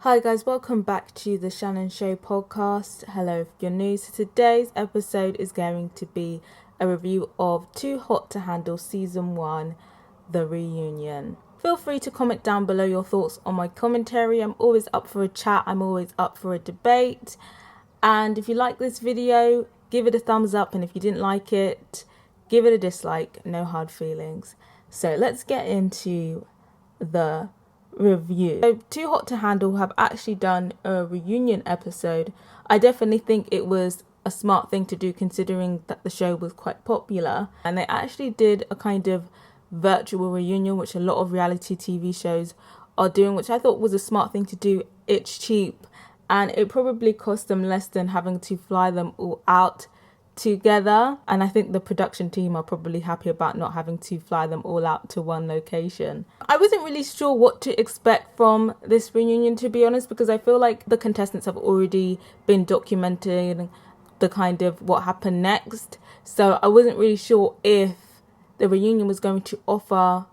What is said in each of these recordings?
Hi guys, welcome back to the Shannon Show podcast. Hello if you're new. So today's episode is going to be a review of Too Hot to Handle Season 1, The Reunion. Feel free to comment down below your thoughts on my commentary. I'm always up for a chat. I'm always up for a debate. And if you like this video, give it a thumbs up. And if you didn't like it, give it a dislike. No hard feelings. So let's get into the review. So Too Hot to Handle have actually done a reunion episode. I definitely think it was a smart thing to do considering that the show was quite popular, and they actually did a kind of virtual reunion, which a lot of reality TV shows are doing, which I thought was a smart thing to do. It's cheap and it probably cost them less than having to fly them all out together, and I think the production team are probably happy about not having to fly them all out to one location. I wasn't really sure what to expect from this reunion, to be honest, because I feel like the contestants have already been documenting the kind of what happened next, so I wasn't really sure if the reunion was going to offer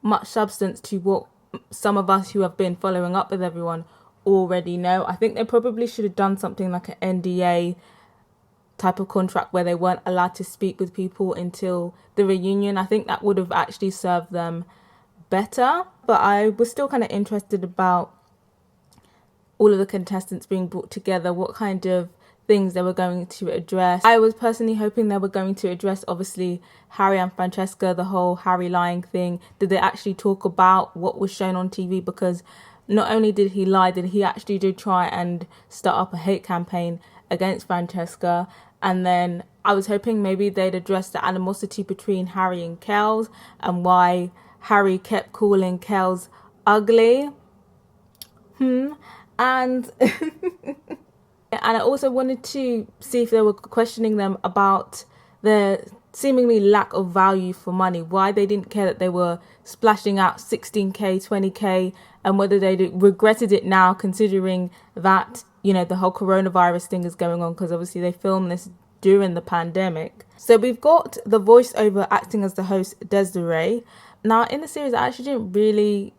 much substance to what some of us who have been following up with everyone already know. I think they probably should have done something like an NDA type of contract where they weren't allowed to speak with people until the reunion. I think that would have actually served them better. But I was still kind of interested about all of the contestants being brought together, what kind of things they were going to address. I was personally hoping they were going to address, obviously, Harry and Francesca, the whole Harry lying thing. Did they actually talk about what was shown on TV? Because not only did he lie, did he actually did try and start up a hate campaign against Francesca. And then I was hoping maybe they'd address the animosity between Harry and Kels and why Harry kept calling Kels ugly. And and I also wanted to see if they were questioning them about their seemingly lack of value for money, why they didn't care that they were splashing out 16k, 20k, and whether they regretted it now, considering that, you know, the whole coronavirus thing is going on, because obviously they filmed this during the pandemic. So we've got the voiceover acting as the host, Desiree. Now in the series, I actually didn't really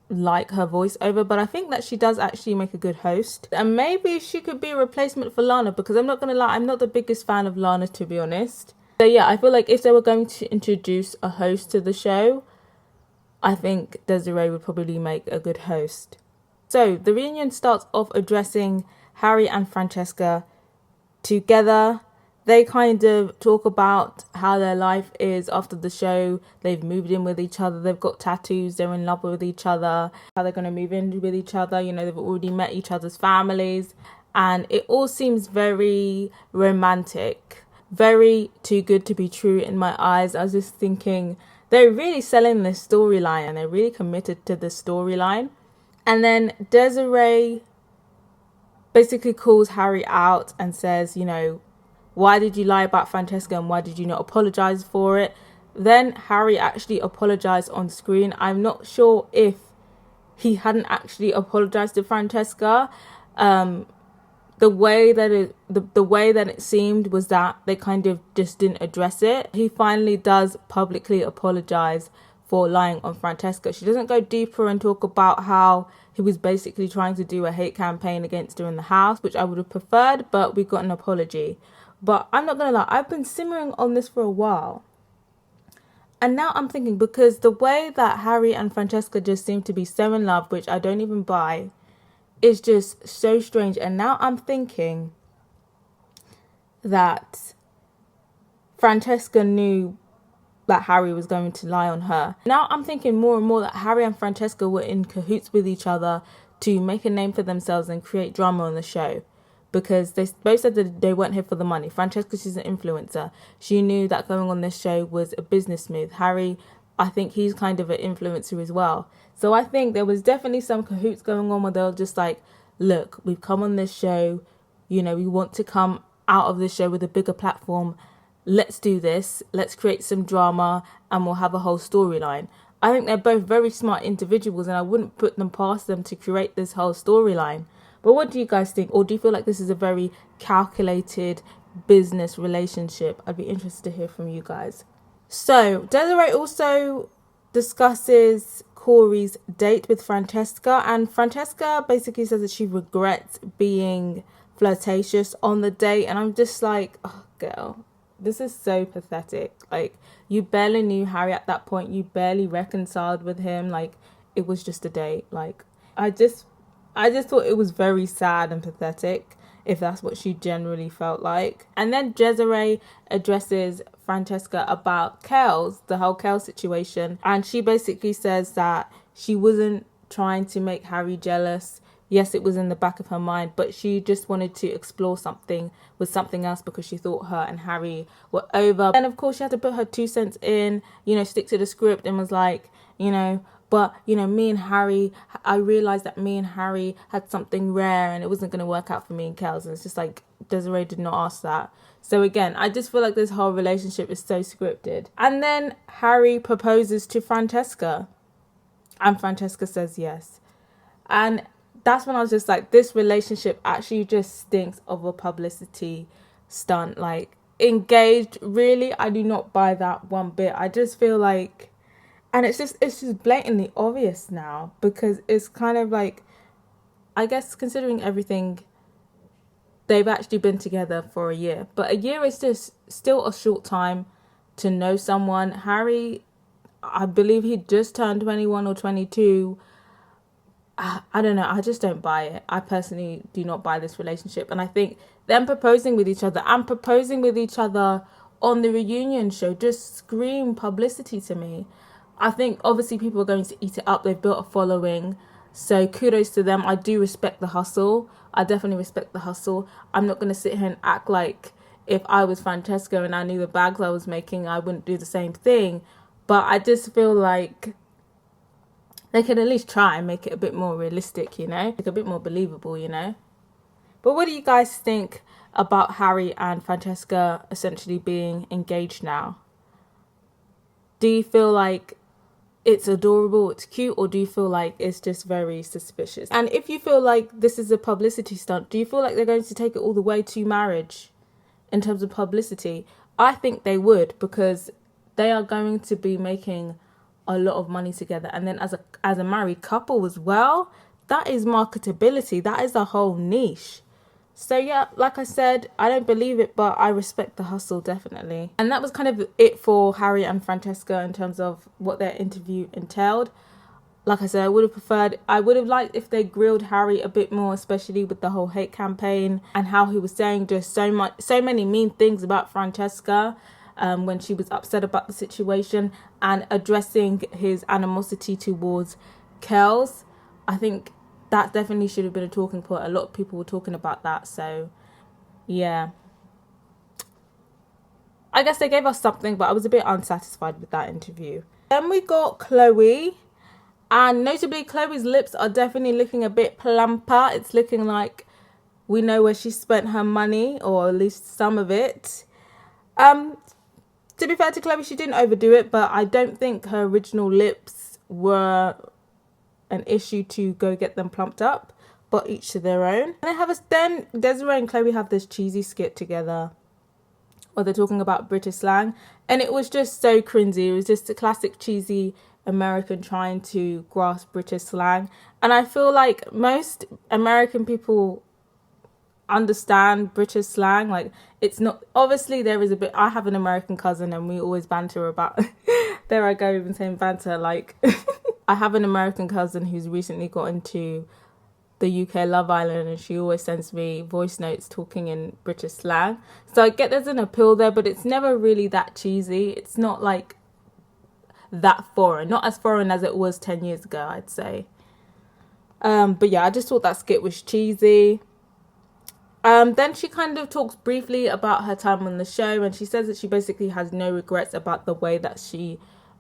like her voiceover, but I think that she does actually make a good host, and maybe she could be a replacement for Lana, because I'm not gonna lie, I'm not the biggest fan of Lana, to be honest. So yeah, I feel like if they were going to introduce a host to the show, I think Desiree would probably make a good host. So the reunion starts off addressing Harry and Francesca together. They kind of talk about how their life is after the show. They've moved in with each other. They've got tattoos. They're in love with each other. How they're going to move in with each other. You know, they've already met each other's families. And it all seems very romantic. Very too good to be true in my eyes. I was just thinking, they're really selling this storyline and they're really committed to this storyline. And then Desiree basically calls Harry out and says, you know, why did you lie about Francesca and why did you not apologize for it? Then Harry actually apologized on screen. I'm not sure if he hadn't actually apologized to Francesca. The way that it seemed was that they kind of just didn't address it. He finally does publicly apologize for lying on Francesca. She doesn't go deeper and talk about how he was basically trying to do a hate campaign against her in the house, which I would have preferred, but we got an apology. But I'm not gonna lie, I've been simmering on this for a while. And now I'm thinking, because the way that Harry and Francesca just seem to be so in love, which I don't even buy, is just so strange. And now I'm thinking that Francesca knew that Harry was going to lie on her. Now I'm thinking more and more that Harry and Francesca were in cahoots with each other to make a name for themselves and create drama on the show, because they both said that they weren't here for the money. Francesca, she's an influencer. She knew that going on this show was a business move. Harry, I think he's kind of an influencer as well. So I think there was definitely some cahoots going on where they were just like, look, we've come on this show, you know, we want to come out of this show with a bigger platform. Let's do this. Let's create some drama and we'll have a whole storyline. I think they're both very smart individuals and I wouldn't put them past them to create this whole storyline. But what do you guys think? Or do you feel like this is a very calculated business relationship? I'd be interested to hear from you guys. So Desiree also discusses Cory's date with Francesca, and Francesca basically says that she regrets being flirtatious on the date, and I'm just like, oh girl, this is so pathetic. Like, you barely knew Harry at that point, you barely reconciled with him, like it was just a date. Like, I just thought it was very sad and pathetic, if that's what she generally felt like. And then Desiree addresses Francesca about Kels, the whole Kels situation, and she basically says that she wasn't trying to make Harry jealous. Yes, it was in the back of her mind, but she just wanted to explore something with something else because she thought her and Harry were over. And of course, she had to put her 2 cents in, stick to the script, and was like, but, me and Harry, I realised that me and Harry had something rare and it wasn't going to work out for me and Kels. And it's just like, Desiree did not ask that. So again, I just feel like this whole relationship is so scripted. And then Harry proposes to Francesca. And Francesca says yes. And that's when I was just like, this relationship actually just stinks of a publicity stunt. Like, engaged, really? I do not buy that one bit. I just feel like... And it's just blatantly obvious now, because it's kind of like, I guess considering everything, they've actually been together for a year. But a year is just still a short time to know someone. Harry, I believe he just turned 21 or 22. I don't know. I just don't buy it. I personally do not buy this relationship. And I think them proposing with each other and proposing with each other on the reunion show just scream publicity to me. I think obviously people are going to eat it up. They've built a following. So kudos to them. I do respect the hustle. I definitely respect the hustle. I'm not going to sit here and act like if I was Francesca and I knew the bags I was making, I wouldn't do the same thing. But I just feel like they could at least try and make it a bit more realistic, like a bit more believable, But what do you guys think about Harry and Francesca essentially being engaged now? Do you feel like it's adorable, it's cute, or do you feel like it's just very suspicious? And if you feel like this is a publicity stunt, do you feel like they're going to take it all the way to marriage in terms of publicity? I think they would, because they are going to be making a lot of money together. And then as a married couple as well, that is marketability. That is a whole niche. So yeah, like I said, I don't believe it, but I respect the hustle, definitely. And that was kind of it for Harry and Francesca in terms of what their interview entailed. Like I said, I would have liked if they grilled Harry a bit more, especially with the whole hate campaign and how he was saying just so many mean things about Francesca when she was upset about the situation, and addressing his animosity towards Kels. I think that definitely should have been a talking point. A lot of people were talking about that. So, yeah. I guess they gave us something, but I was a bit unsatisfied with that interview. Then we got Chloe. And notably, Chloe's lips are definitely looking a bit plumper. It's looking like we know where she spent her money, or at least some of it. To be fair to Chloe, she didn't overdo it, but I don't think her original lips were an issue to go get them plumped up, but each to their own. And then Desiree and Chloe have this cheesy skit together where they're talking about British slang, and it was just so cringy. It was just a classic cheesy American trying to grasp British slang, and I feel like most American people understand British slang. Like, it's not, obviously there is a bit, I have an American cousin and we always banter about there I go, even saying banter, like I have an American cousin who's recently got into the UK Love Island, and she always sends me voice notes talking in British slang. So I get there's an appeal there, but it's never really that cheesy. It's not like that foreign, not as foreign as it was 10 years ago, I'd say. But yeah, I just thought that skit was cheesy. Then she kind of talks briefly about her time on the show, and she says that she basically has no regrets about the way that she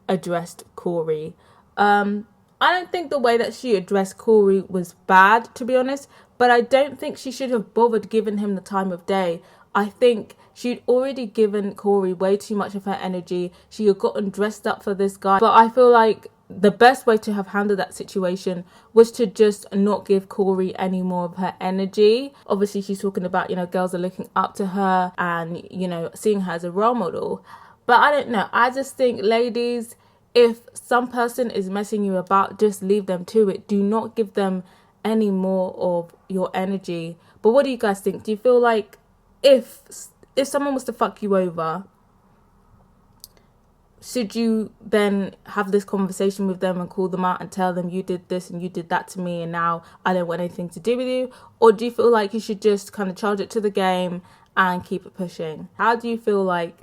addressed Cory. I don't think the way that she addressed Cory was bad, to be honest, but I don't think she should have bothered giving him the time of day. I think she'd already given Cory way too much of her energy. She had gotten dressed up for this guy, but I feel like the best way to have handled that situation was to just not give Cory any more of her energy. Obviously, she's talking about, girls are looking up to her and, seeing her as a role model. But I don't know. I just think, ladies, if some person is messing you about, just leave them to it. Do not give them any more of your energy. But what do you guys think? Do you feel like if someone was to fuck you over, should you then have this conversation with them and call them out and tell them you did this and you did that to me and now I don't want anything to do with you? Or do you feel like you should just kind of charge it to the game and keep it pushing? How do you feel like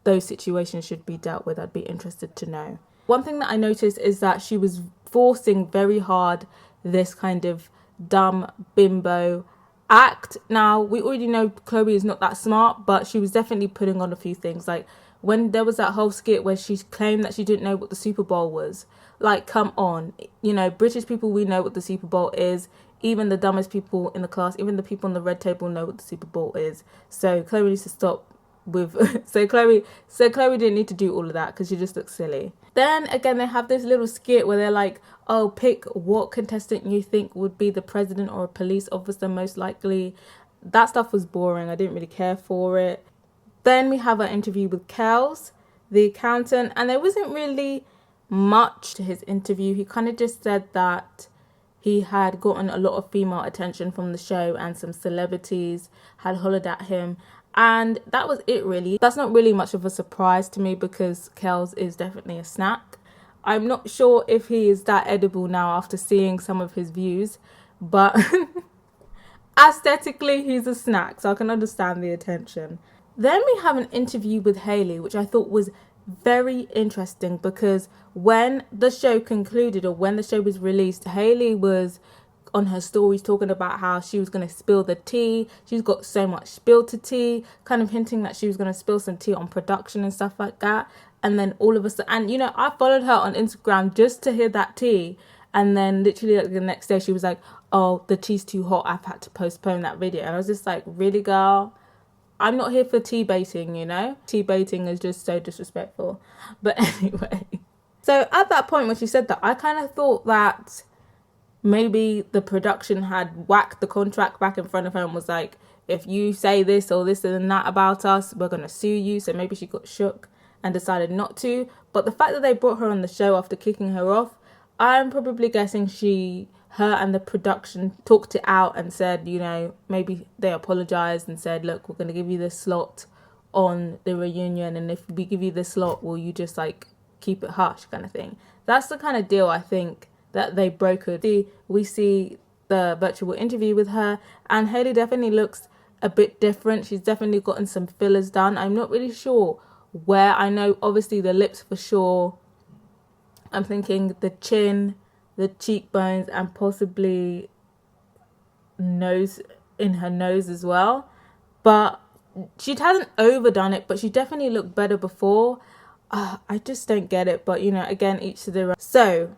those situations should be dealt with? I'd be interested to know. One thing that I noticed is that she was forcing very hard this kind of dumb bimbo act. Now, we already know Chloe is not that smart, but she was definitely putting on a few things. Like, when there was that whole skit where she claimed that she didn't know what the Super Bowl was. Like, come on. You know, British people, we know what the Super Bowl is. Even the dumbest people in the class, even the people on the red table know what the Super Bowl is. So Chloe needs to stop with... so Chloe didn't need to do all of that because she just looks silly. Then, again, they have this little skit where they're like, oh, pick what contestant you think would be the president or a police officer most likely. That stuff was boring. I didn't really care for it. Then we have an interview with Kels, the accountant, and there wasn't really much to his interview. He kind of just said that he had gotten a lot of female attention from the show and some celebrities had hollered at him. And that was it, really. That's not really much of a surprise to me because Kels is definitely a snack. I'm not sure if he is that edible now after seeing some of his views, but aesthetically he's a snack, so I can understand the attention. Then we have an interview with Hayley, which I thought was very interesting because when the show concluded or when the show was released, Hayley was on her stories talking about how she was going to spill the tea. She's got so much spilled to tea, kind of hinting that she was going to spill some tea on production and stuff like that. And then all of a sudden, and you know, I followed her on Instagram just to hear that tea. And then literally like the next day she was like, oh, the tea's too hot, I've had to postpone that video. And I was just like, really, girl? I'm not here for tea baiting, you know? Tea baiting is just so disrespectful. But anyway. So at that point when she said that, I kind of thought that maybe the production had whacked the contract back in front of her and was like, if you say this or this and that about us, we're going to sue you. So maybe she got shook and decided not to. But the fact that they brought her on the show after kicking her off, I'm probably guessing her and the production talked it out and said, you know, maybe they apologized and said, look, we're going to give you this slot on the reunion. And if we give you this slot, will you just like keep it hush kind of thing? That's the kind of deal I think that they brokered. We see the virtual interview with her and Hayley definitely looks a bit different. She's definitely gotten some fillers done. I'm not really sure where. I know obviously the lips for sure. I'm thinking the chin, the cheekbones, and possibly nose, in her nose as well. But she hasn't overdone it, but she definitely looked better before. I just don't get it, but you know, again, each to their own. So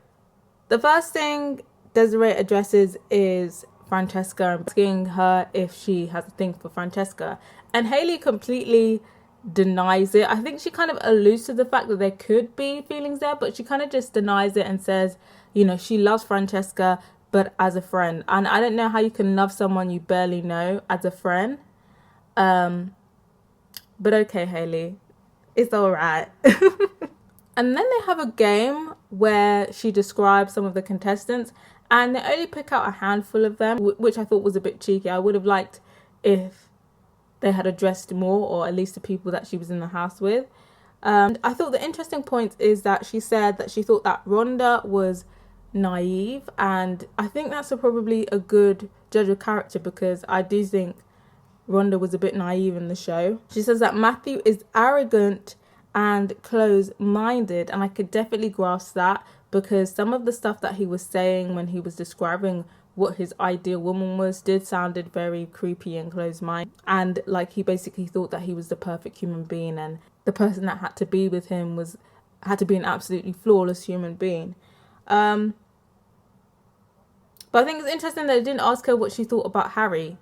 the first thing Desiree addresses is Francesca, asking her if she has a thing for Francesca, and Hayley completely denies it. I think she kind of alludes to the fact that there could be feelings there, but she kind of just denies it and says, you know, she loves Francesca, but as a friend. And I don't know how you can love someone you barely know as a friend. But okay, Hayley, it's all right. And then they have a game where she describes some of the contestants and they only pick out a handful of them, which I thought was a bit cheeky. I would have liked if they had addressed more, or at least the people that she was in the house with. I thought the interesting point is that she said that she thought that Rhonda was naive, and I think that's probably a good judge of character because I do think Rhonda was a bit naive in the show. She says that Matthew is arrogant and close-minded, and I could definitely grasp that because some of the stuff that he was saying when he was describing what his ideal woman was sounded very creepy and close-minded, and like he basically thought that he was the perfect human being and the person that had to be with him had to be an absolutely flawless human being. But I think it's interesting that they didn't ask her what she thought about Harry,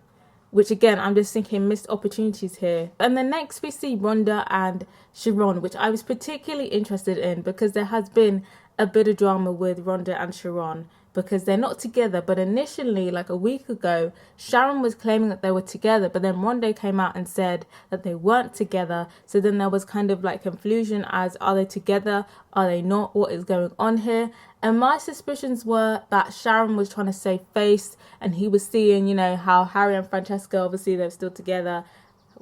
which again, I'm just thinking missed opportunities here. And then next we see Rhonda and Sharon, which I was particularly interested in because there has been a bit of drama with Rhonda and Sharon because they're not together. But initially, like a week ago, Sharon was claiming that they were together, but then Ronda came out and said that they weren't together. So then there was kind of like confusion as, are they together? Are they not? What is going on here? And my suspicions were that Sharon was trying to save face, and he was seeing, you know, how Harry and Francesca, obviously they're still together,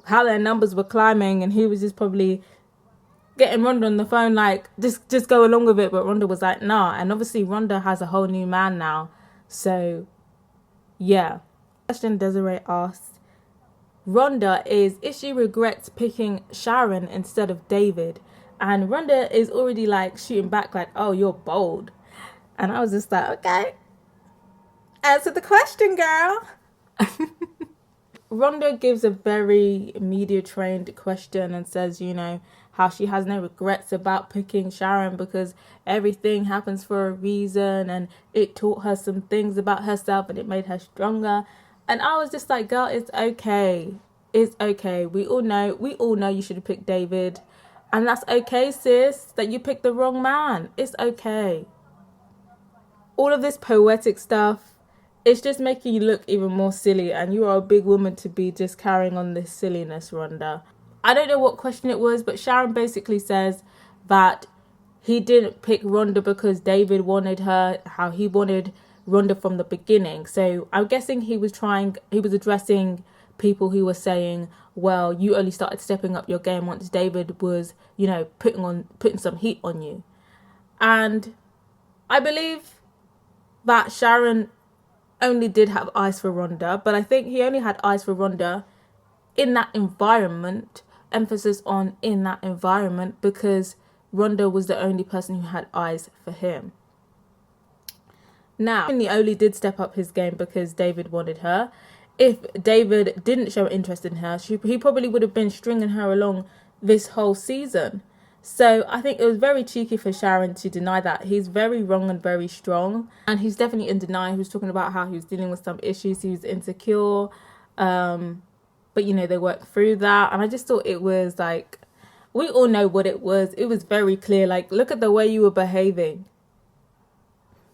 how their numbers were climbing, and he was just probably getting Ronda on the phone like, just go along with it. But Ronda was like, nah. And obviously Ronda has a whole new man now. So yeah. Question Desiree asked Ronda is if she regrets picking Sharon instead of David. And Ronda is already like shooting back like, oh, you're bold. And I was just like, okay, answer the question, girl. Ronda gives a very media trained question and says, you know, how she has no regrets about picking Sharon because everything happens for a reason and it taught her some things about herself and it made her stronger. And I was just like, girl, it's okay. It's okay. We all know you should have picked David. And that's okay, sis, that you picked the wrong man. It's okay. All of this poetic stuff, it's just making you look even more silly, and you are a big woman to be just carrying on this silliness, Ronda. I don't know what question it was, but Sharon basically says that he didn't pick Ronda because David wanted her, how he wanted Ronda from the beginning. So I'm guessing he was addressing people who were saying, well, you only started stepping up your game once David was, you know, putting some heat on you. And I believe that Sharon only did have eyes for Ronda, but I think he only had eyes for Ronda in that environment, emphasis on in that environment, because Ronda was the only person who had eyes for him. Now, he only did step up his game because David wanted her. If David didn't show interest in her, he probably would have been stringing her along this whole season. So I think it was very cheeky for Sharon to deny that. He's very wrong and very strong. And he's definitely in denial. He was talking about how he was dealing with some issues. He was insecure. But, you know, they worked through that. And I just thought it was like, we all know what it was. It was very clear. Like, look at the way you were behaving.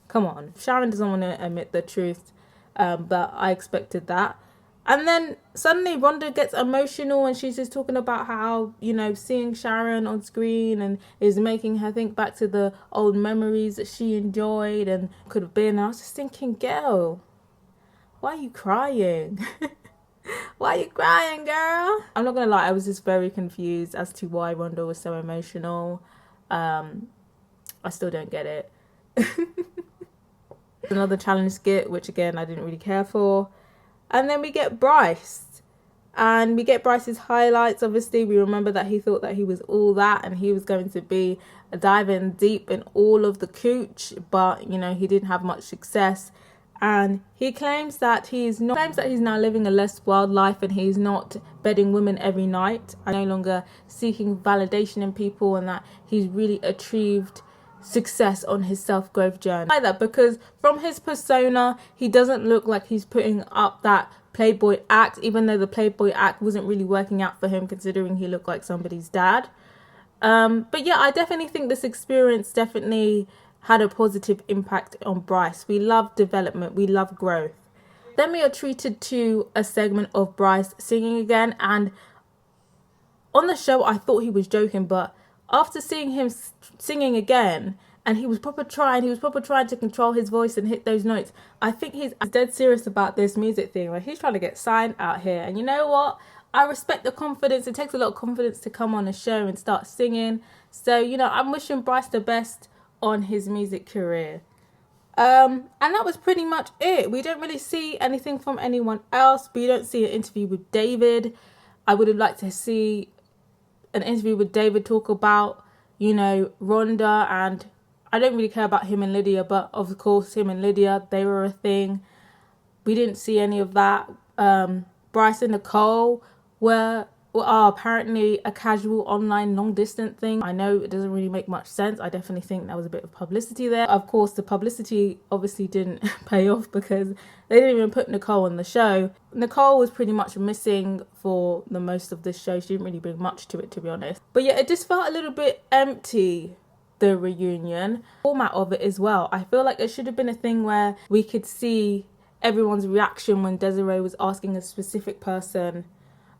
Come on. Sharon doesn't want to admit the truth. But I expected that. And then suddenly Ronda gets emotional and she's just talking about how, you know, seeing Sharon on screen and is making her think back to the old memories that she enjoyed and could have been. And I was just thinking, girl, why are you crying? Why are you crying, girl? I'm not going to lie, I was just very confused as to why Ronda was so emotional. I still don't get it. Another challenge skit, which again, I didn't really care for. And then we get Bryce. And we get Bryce's highlights. Obviously, we remember that he thought that he was all that and he was going to be diving deep in all of the cooch. But, you know, he didn't have much success. And he claims that he's now living a less wild life and he's not bedding women every night. I'm no longer seeking validation in people and that he's really achieved success on his self-growth journey. Like that, because from his persona he doesn't look like he's putting up that playboy act, even though the playboy act wasn't really working out for him considering he looked like somebody's dad. But yeah, I definitely think this experience definitely had a positive impact on Bryce. We love development, we love growth. Then we are treated to a segment of Bryce singing again, and on the show I thought he was joking, but after seeing him singing again, and he was proper trying to control his voice and hit those notes, I think he's dead serious about this music thing. Like, he's trying to get signed out here. And you know what? I respect the confidence. It takes a lot of confidence to come on a show and start singing. So, you know, I'm wishing Bryce the best on his music career. And that was pretty much it. We don't really see anything from anyone else. We don't see an interview with David. I would have liked to see an interview with David talk about, you know, Ronda, and I don't really care about him and Lydia, but of course him and Lydia, they were a thing. We didn't see any of that. Bryce and Nicole are apparently a casual online long distance thing. I know it doesn't really make much sense. I definitely think there was a bit of publicity there. Of course, the publicity obviously didn't pay off because they didn't even put Nicole on the show. Nicole was pretty much missing for the most of this show. She didn't really bring much to it, to be honest. But yeah, it just felt a little bit empty the reunion, format of it as well. I feel like it should have been a thing where we could see everyone's reaction when Desiree was asking a specific person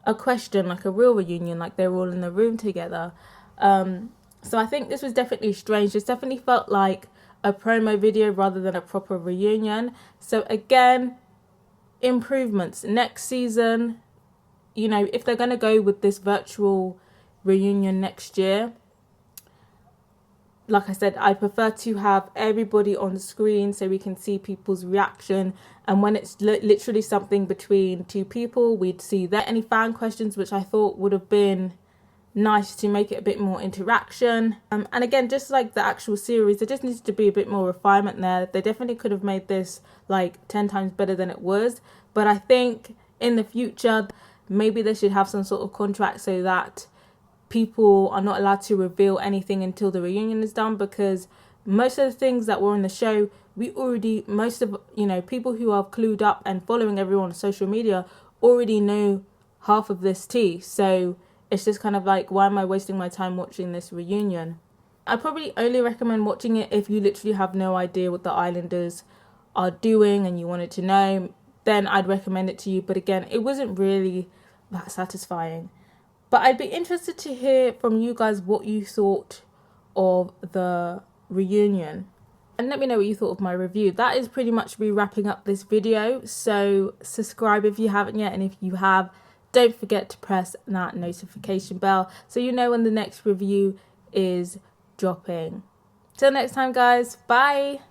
a question, like a real reunion, like they were all in the room together. So I think this was definitely strange. This definitely felt like a promo video rather than a proper reunion. So again, improvements next season. You know, if they're going to go with this virtual reunion next year, like I said, I prefer to have everybody on the screen so we can see people's reaction. And when it's literally something between two people, we'd see there any fan questions, which I thought would have been nice to make it a bit more interaction. And again, just like the actual series, there just needs to be a bit more refinement there. They definitely could have made this like 10 times better than it was. But I think in the future, maybe they should have some sort of contract so that people are not allowed to reveal anything until the reunion is done, because most of the things that were in the show, most of, you know, people who are clued up and following everyone on social media already know half of this tea. So it's just kind of like, why am I wasting my time watching this reunion? I probably only recommend watching it if you literally have no idea what the Islanders are doing and you wanted to know, then I'd recommend it to you. But again, it wasn't really that satisfying. But I'd be interested to hear from you guys what you thought of the reunion. And let me know what you thought of my review. That is pretty much me wrapping up this video. So subscribe if you haven't yet. And if you have, don't forget to press that notification bell so you know when the next review is dropping. Till next time, guys. Bye.